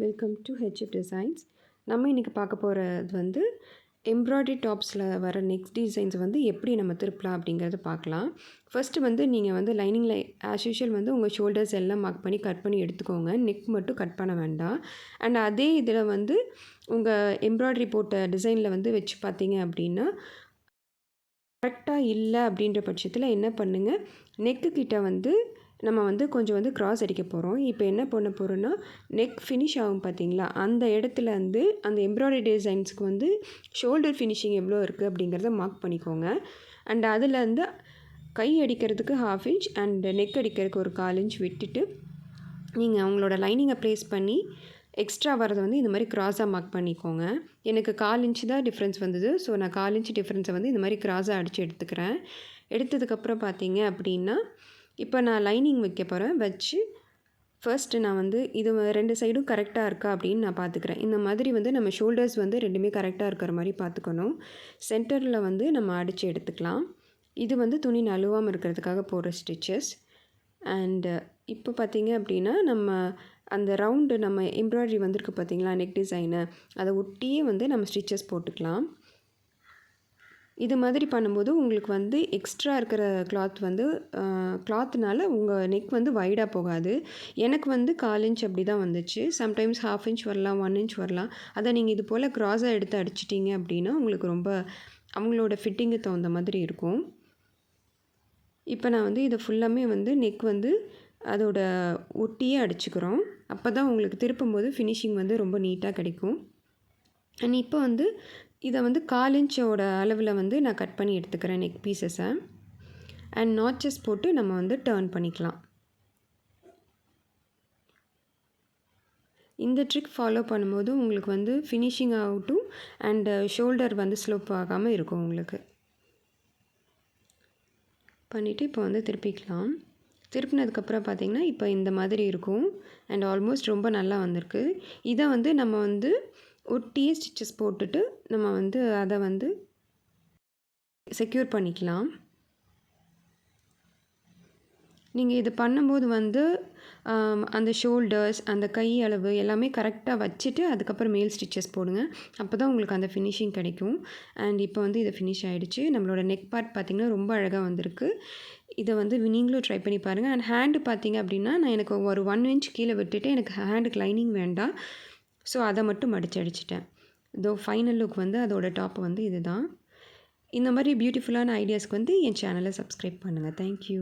Welcome to HF designs. நம்ம இன்றைக்கி பார்க்க போகிறது வந்து எம்ப்ராய்டரி டாப்ஸில் வர நெக்ஸ்ட் டிசைன்ஸ் வந்து எப்படி நம்ம திருப்பலாம் அப்படிங்கிறத பார்க்கலாம். ஃபஸ்ட்டு வந்து நீங்கள் வந்து லைனிங்கில் ஆஸ் யூஷுவல் வந்து உங்கள் ஷோல்டர்ஸ் எல்லாம் மார்க் பண்ணி கட் பண்ணி எடுத்துக்கோங்க. நெக் மட்டும் கட் பண்ண வேண்டாம். அண்ட் அதே இதில் வந்து உங்கள் எம்ப்ராய்டரி போட்ட டிசைனில் வந்து வச்சு பார்த்தீங்க அப்படின்னா கரெக்டாக இல்லை அப்படின்ற பட்சத்தில் என்ன பண்ணுங்கள், நெக்கு கிட்ட வந்து நம்ம வந்து கொஞ்சம் வந்து க்ராஸ் அடிக்க போகிறோம். இப்போ என்ன பண்ண போகிறோன்னா, நெக் ஃபினிஷ் ஆகும் பார்த்தீங்களா, அந்த இடத்துல வந்து அந்த எம்ப்ராய்டரி டிசைன்ஸ்க்கு வந்து ஷோல்டர் ஃபினிஷிங் எவ்வளோ இருக்குது அப்படிங்கிறத மார்க் பண்ணிக்கோங்க. அண்ட் அதில் வந்து கை அடிக்கிறதுக்கு 1/2 இன்ச் அண்ட் நெக் அடிக்கிறதுக்கு ஒரு 1/4 இன்ச் விட்டுட்டு நீங்கள் அவங்களோட லைனிங்கை ப்ளேஸ் பண்ணி எக்ஸ்ட்ரா வரதை வந்து இந்த மாதிரி க்ராஸாக மார்க் பண்ணிக்கோங்க. எனக்கு 1/4 இன்ச் தான் டிஃப்ரென்ஸ் வந்தது. ஸோ நான் 1/4 இன்ச் டிஃப்ரென்ஸை வந்து இந்த மாதிரி க்ராஸாக அடித்து எடுத்துக்கிறேன். எடுத்ததுக்கப்புறம் பார்த்தீங்க அப்படின்னா, இப்போ நான் லைனிங் வைக்க போகிறேன். வச்சு ஃபர்ஸ்ட்டு நான் வந்து இது 2 சைடும் கரெக்டாக இருக்கா அப்படின்னு நான் பார்த்துக்கிறேன். இந்த மாதிரி வந்து நம்ம ஷோல்டர்ஸ் வந்து 2மே கரெக்டாக இருக்கிற மாதிரி பார்த்துக்கணும். சென்டரில் வந்து நம்ம அடித்து எடுத்துக்கலாம். இது வந்து துணி நழுவாமல் இருக்கிறதுக்காக போடுற ஸ்டிச்சஸ். அண்டு இப்போ பார்த்தீங்க அப்படின்னா, நம்ம அந்த ரவுண்டு நம்ம எம்ப்ராய்டரி வந்திருக்கு பார்த்தீங்களா, நெக் டிசைனு, அதை ஒட்டியே வந்து நம்ம ஸ்டிச்சஸ் போட்டுக்கலாம். இது மாதிரி பண்ணும்போது உங்களுக்கு வந்து எக்ஸ்ட்ரா இருக்கிற கிளாத் வந்து கிளாத்னால உங்கள் நெக் வந்து வைடாக போகாது. எனக்கு வந்து 1/4 இன்ச் அப்படி தான் வந்துச்சு. சம்டைம்ஸ் 1/2 இன்ச் வரலாம், 1 இன்ச் வரலாம். அதை நீங்கள் இது போல் க்ராஸாக எடுத்து அடிச்சிட்டிங்க அப்படின்னா உங்களுக்கு ரொம்ப அவங்களோட ஃபிட்டிங்கு தகுந்த மாதிரி இருக்கும். இப்போ நான் வந்து இதை ஃபுல்லாமே வந்து நெக் வந்து அதோட ஒட்டியே அடிச்சுக்கிறோம். அப்போ தான் உங்களுக்கு திருப்பும்போது ஃபினிஷிங் வந்து ரொம்ப நீட்டாக கிடைக்கும். அண்ட் இப்போ வந்து இதை வந்து 1/4 இன்ச்சோட அளவில் வந்து நான் கட் பண்ணி எடுத்துக்கிறேன் நெக் பீசஸை. அண்ட் நாட்சஸ் போட்டு நம்ம வந்து டர்ன் பண்ணிக்கலாம். இந்த ட்ரிக் ஃபாலோ பண்ணும்போது உங்களுக்கு வந்து ஃபினிஷிங் ஆகட்டும் அண்டு ஷோல்டர் வந்து ஸ்லோப் ஆகாமல் இருக்கும் உங்களுக்கு. பண்ணிவிட்டு இப்போ வந்து திருப்பிக்கலாம். திருப்பினதுக்கப்புறம் பார்த்திங்கன்னா இப்போ இந்த மாதிரி இருக்கும். அண்ட் ஆல்மோஸ்ட் ரொம்ப நல்லா வந்திருக்கு. இதை வந்து நம்ம வந்து ஒட்டியே ஸ்டிச்சஸ் போட்டுட்டு நம்ம வந்து அதை வந்து செக்யூர் பண்ணிக்கலாம். நீங்கள் இது பண்ணும்போது வந்து அந்த ஷோல்டர்ஸ், அந்த கை அளவு எல்லாமே கரெக்டாக வச்சுட்டு அதுக்கப்புறம் மேல் ஸ்டிச்சஸ் போடுங்க. அப்போ தான் உங்களுக்கு அந்த ஃபினிஷிங் கிடைக்கும். அண்ட் இப்போ வந்து இது ஃபினிஷ் ஆகிடுச்சு. நம்மளோட நெக் பார்ட் பார்த்திங்கன்னா ரொம்ப அழகாக வந்திருக்கு. இதை வந்து நீங்களும் ட்ரை பண்ணி பாருங்கள். அண்ட் ஹேண்டு பார்த்திங்க அப்படின்னா, நான் எனக்கு ஒரு 1 இன்ச் கீழே விட்டுட்டு எனக்கு ஹேண்டுக்கு லைனிங் வேண்டாம். ஸோ அதை மட்டும் மடித்து அடிச்சிட்டேன். இதோ ஃபைனல் லுக் வந்து அதோட டாப் வந்து இது தான். இந்த மாதிரி பியூட்டிஃபுல்லான ஐடியாஸ்க்கு வந்து என் சேனலை சப்ஸ்கிரைப் பண்ணுங்கள். தேங்க்யூ.